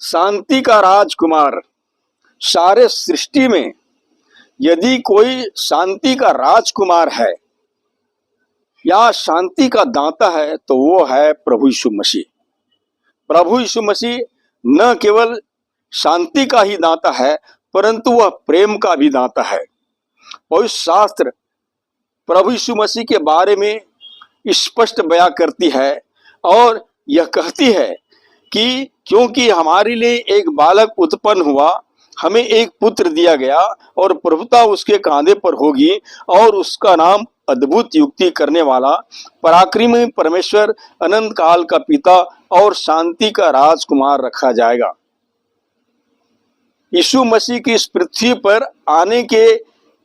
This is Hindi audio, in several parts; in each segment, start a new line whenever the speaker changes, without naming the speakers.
शांति का राजकुमार। सारे सृष्टि में यदि कोई शांति का राजकुमार है या शांति का दाता है तो वो है प्रभु यीशु मसीह। प्रभु यीशु मसीह न केवल शांति का ही दाता है परंतु वह प्रेम का भी दाता है। पवित्र शास्त्र प्रभु यीशु मसीह के बारे में स्पष्ट बयां करती है और यह कहती है कि क्योंकि हमारे लिए एक बालक उत्पन्न हुआ, हमें एक पुत्र दिया गया और प्रभुता उसके कांधे पर होगी और उसका नाम अद्भुत युक्ति करने वाला, पराक्रमी परमेश्वर, अनंत काल का पिता और शांति का राजकुमार रखा जाएगा। यीशु मसीह की इस पृथ्वी पर आने के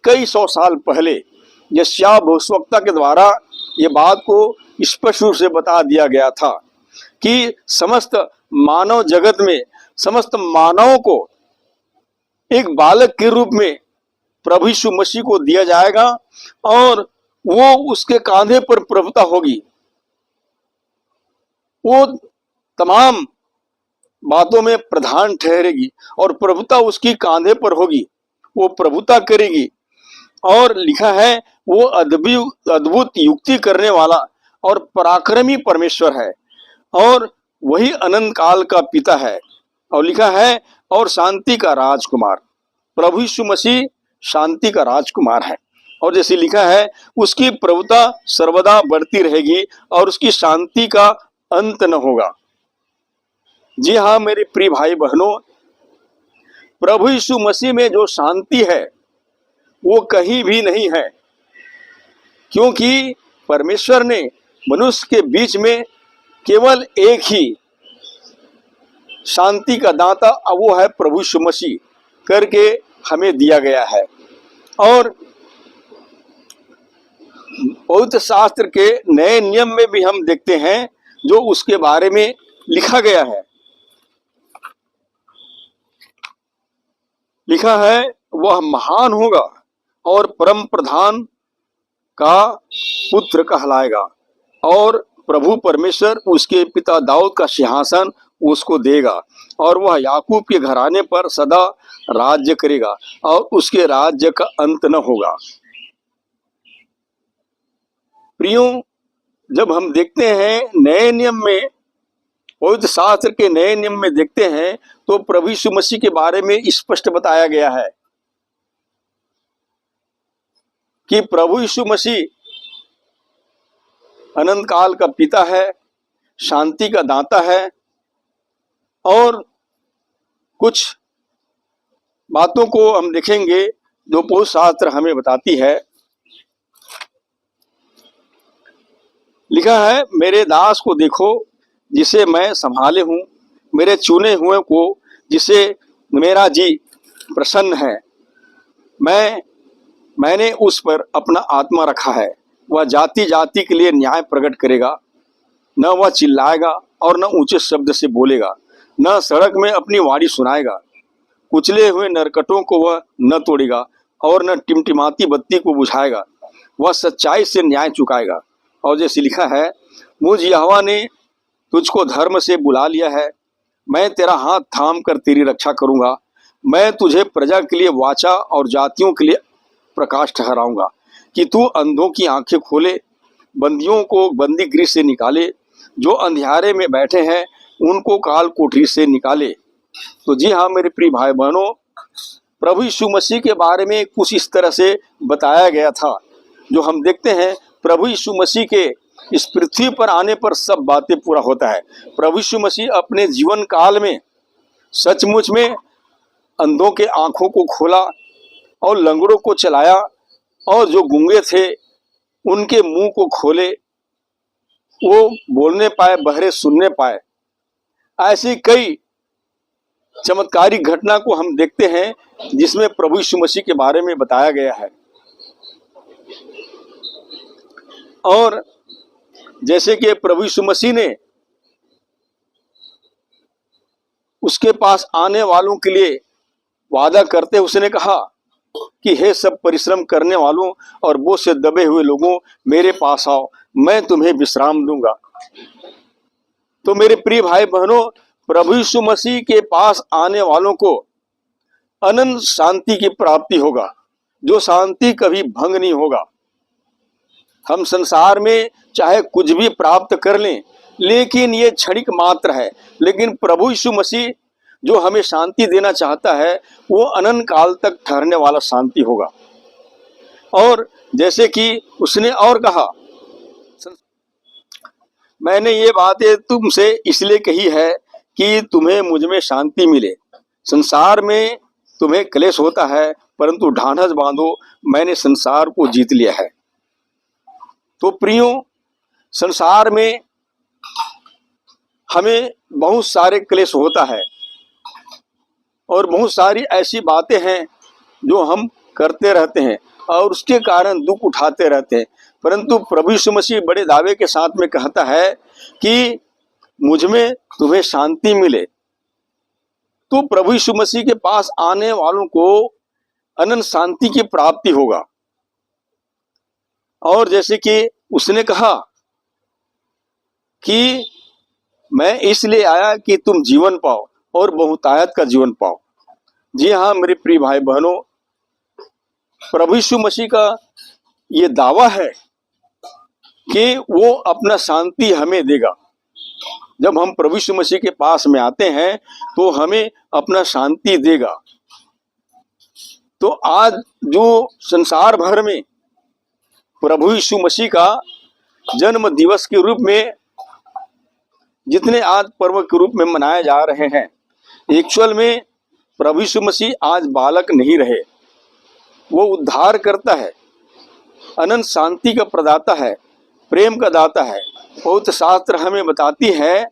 कई सौ साल पहले यशायाह भविष्यवक्ता के द्वारा ये बात को स्पष्ट रूप से बता दिया गया था कि समस्त मानव जगत में समस्त मानवों को एक बालक के रूप में प्रभु यीशु मसीह को दिया जाएगा और वो उसके कांधे पर प्रभुता होगी। वो तमाम बातों में प्रधान ठहरेगी और प्रभुता उसकी कांधे पर होगी। वो प्रभुता करेगी और लिखा है वो अद्भुत युक्ति करने वाला और पराक्रमी परमेश्वर है और वही अनंत काल का पिता है। और लिखा है और शांति का राजकुमार। प्रभु यीशु मसीह शांति का राजकुमार है और जैसे लिखा है उसकी प्रभुता सर्वदा बढ़ती रहेगी और उसकी शांति का अंत न होगा। जी हाँ मेरे प्रिय भाई बहनों, प्रभु यीशु मसीह में जो शांति है वो कहीं भी नहीं है, क्योंकि परमेश्वर ने मनुष्य के बीच में केवल एक ही शांति का दाता वो है प्रभु यीशु मसीह करके हमें दिया गया है। और पवित्र शास्त्र के नए नियम में भी हम देखते हैं जो उसके बारे में लिखा गया है। लिखा है वह महान होगा और परम प्रधान का पुत्र कहलाएगा और प्रभु परमेश्वर उसके पिता दाऊद का सिंहासन उसको देगा और वह याकूब के घराने पर सदा राज्य करेगा और उसके राज्य का अंत न होगा। प्रियो, जब हम देखते हैं नए नियम में, पवित्र शास्त्र के नए नियम में देखते हैं तो प्रभु यीशु मसीह के बारे में स्पष्ट बताया गया है कि प्रभु यीशु मसीह अनंत काल का पिता है, शांति का दाता है। और कुछ बातों को हम देखेंगे जो पवित्र शास्त्र हमें बताती है। लिखा है मेरे दास को देखो जिसे मैं संभाले हूँ, मेरे चुने हुए को जिसे मेरा जी प्रसन्न है। मैंने उस पर अपना आत्मा रखा है। वह जाति जाति के लिए न्याय प्रकट करेगा। न वह चिल्लाएगा और न ऊंचे शब्द से बोलेगा, न सड़क में अपनी वाणी सुनाएगा। कुचले हुए नरकटों को वह न तोड़ेगा और न टिमटिमाती बत्ती को बुझाएगा। वह सच्चाई से न्याय चुकाएगा। और जैसे लिखा है मुझ यहोवा ने तुझको धर्म से बुला लिया है, मैं तेरा हाथ थाम कर तेरी रक्षा करूंगा। मैं तुझे प्रजा के लिए वाचा और जातियों के लिए प्रकाश ठहराऊंगा कि तू अंधों की आंखें खोले, बंदियों को बंदी गृह से निकाले, जो अंधियारे में बैठे हैं उनको काल कोठरी से निकाले। तो जी हाँ मेरे प्रिय भाई बहनों, प्रभु यीशु मसीह के बारे में कुछ इस तरह से बताया गया था जो हम देखते हैं प्रभु यीशु मसीह के इस पृथ्वी पर आने पर सब बातें पूरा होता है। प्रभु यीशु मसीह अपने जीवन काल में सचमुच में अंधों के आंखों को खोला और लंगड़ों को चलाया और जो गूंगे थे उनके मुंह को खोले, वो बोलने पाए, बहरे सुनने पाए। ऐसी कई चमत्कारिक घटना को हम देखते हैं जिसमें प्रभु यीशु मसीह के बारे में बताया गया है। और जैसे कि प्रभु यीशु मसीह ने उसके पास आने वालों के लिए वादा करते उसने कहा कि हे सब परिश्रम करने वालों और बोझ से दबे हुए लोगों, मेरे पास आओ, मैं तुम्हें विश्राम दूंगा। तो मेरे प्रिय भाई बहनों, प्रभु यीशु मसीह के पास आने वालों को अनंत शांति की प्राप्ति होगा, जो शांति कभी भंग नहीं होगा। हम संसार में चाहे कुछ भी प्राप्त कर लें, लेकिन ये क्षणिक मात्र है। लेकिन प्रभु यीशु मसीह जो हमें शांति देना चाहता है, वो अनंत काल तक ठहरने वाला शांति होगा। और जैसे कि उसने और कहा, मैंने ये बातें तुमसे इसलिए कही है कि तुम्हें मुझ में शांति मिले। संसार में तुम्हें क्लेश होता है, परंतु ढाढ़स बांधो, मैंने संसार को जीत लिया है। तो प्रियो, संसार में हमें बहुत सारे क्लेश होता है और बहुत सारी ऐसी बातें हैं जो हम करते रहते हैं और उसके कारण दुख उठाते रहते हैं। परंतु प्रभु यीशु मसीह बड़े दावे के साथ में कहता है कि मुझ में तुम्हें शांति मिले। तो प्रभु यीशु मसीह के पास आने वालों को अनंत शांति की प्राप्ति होगा। और जैसे कि उसने कहा कि मैं इसलिए आया कि तुम जीवन पाओ और बहुतायत का जीवन पाओ। जी हाँ मेरे प्रिय भाई बहनों, प्रभु यीशु मसीह का ये दावा है कि वो अपना शांति हमें देगा। जब हम प्रभु यीशु मसीह के पास में आते हैं तो हमें अपना शांति देगा। तो आज जो संसार भर में प्रभु यीशु मसीह का जन्म दिवस के रूप में जितने आज पर्व के रूप में मनाए जा रहे हैं, एक्चुअल में प्रभु यीशु मसीह आज बालक नहीं रहे। वो उद्धार करता है, अनंत शांति का प्रदाता है, प्रेम का दाता है। पवित्र शास्त्र हमें बताती है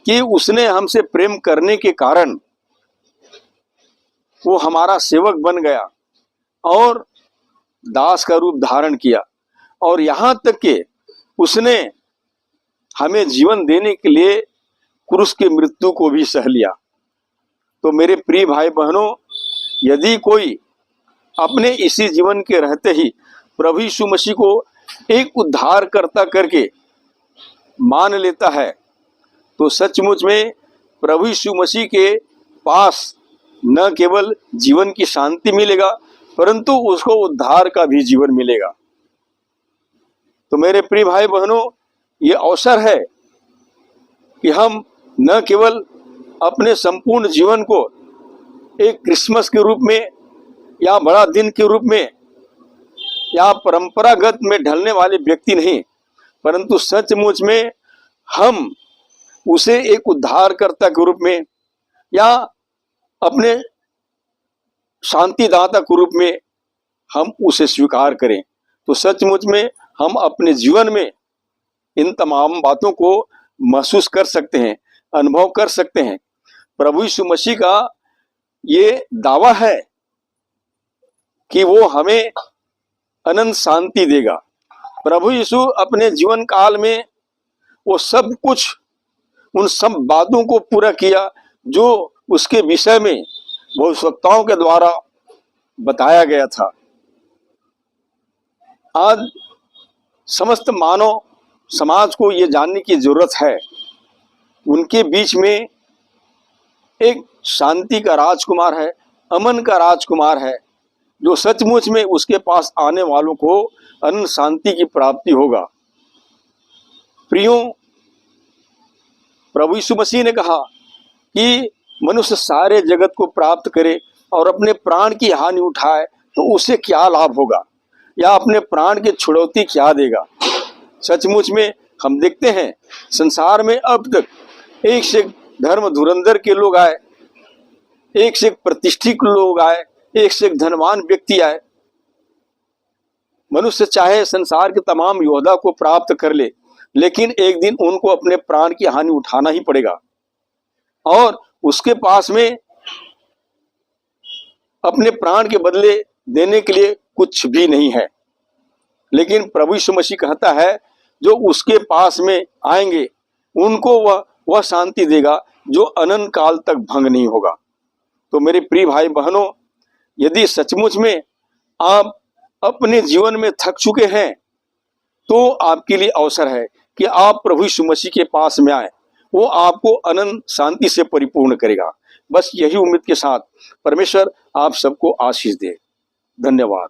कि उसने हमसे प्रेम करने के कारण वो हमारा सेवक बन गया और दास का रूप धारण किया, और यहाँ तक कि उसने हमें जीवन देने के लिए क्रूस की मृत्यु को भी सह लिया। तो मेरे प्रिय भाई बहनों, यदि कोई अपने इसी जीवन के रहते ही प्रभु यीशु मसीह को एक उद्धारकर्ता करके मान लेता है, तो सचमुच में प्रभु यीशु मसीह के पास न केवल जीवन की शांति मिलेगा, परंतु उसको उद्धार का भी जीवन मिलेगा। तो मेरे प्रिय भाई बहनों, ये अवसर है कि हम न केवल अपने संपूर्ण जीवन को एक क्रिसमस के रूप में या बड़ा दिन के रूप में या परंपरागत में ढलने वाले व्यक्ति नहीं, परंतु सचमुच में हम उसे एक उद्धारकर्ता के रूप में या अपने शांतिदाता के रूप में हम उसे स्वीकार करें। तो सचमुच में हम अपने जीवन में इन तमाम बातों को महसूस कर सकते हैं, अनुभव कर सकते हैं। प्रभु यीशु मसीह का ये दावा है कि वो हमें अनंत शांति देगा। प्रभु यीशु अपने जीवन काल में वो सब कुछ, उन सब बातों को पूरा किया जो उसके विषय में भविष्यवक्ताओं के द्वारा बताया गया था। आज समस्त मानव समाज को ये जानने की जरूरत है, उनके बीच में एक शांति का राजकुमार है, अमन का राजकुमार है, जो सचमुच में उसके पास आने वालों को अनंत शांति की प्राप्ति होगा। प्रियो, प्रभु यीशु मसीह ने कहा कि मनुष्य सारे जगत को प्राप्त करे और अपने प्राण की हानि उठाए तो उसे क्या लाभ होगा, या अपने प्राण की छुड़ौती क्या देगा। सचमुच में हम देखते हैं संसार में अब तक एक से एक धर्म धुरंधर के लोग आए, एक से एक प्रतिष्ठित लोग आए, एक से एक धनवान व्यक्ति आए। मनुष्य चाहे संसार के तमाम योद्धा को प्राप्त कर ले, लेकिन एक दिन उनको अपने प्राण की हानि उठाना ही पड़ेगा और उसके पास में अपने प्राण के बदले देने के लिए कुछ भी नहीं है। लेकिन प्रभु यीशु मसीह कहता है जो उसके पास में आएंगे उनको वह शांति देगा जो अनंत काल तक भंग नहीं होगा। तो मेरे प्रिय भाई बहनों, यदि सचमुच में आप अपने जीवन में थक चुके हैं तो आपके लिए अवसर है कि आप प्रभु यीशु मसीह के पास में आए वो आपको अनंत शांति से परिपूर्ण करेगा। बस यही उम्मीद के साथ परमेश्वर आप सबको आशीष दे। धन्यवाद।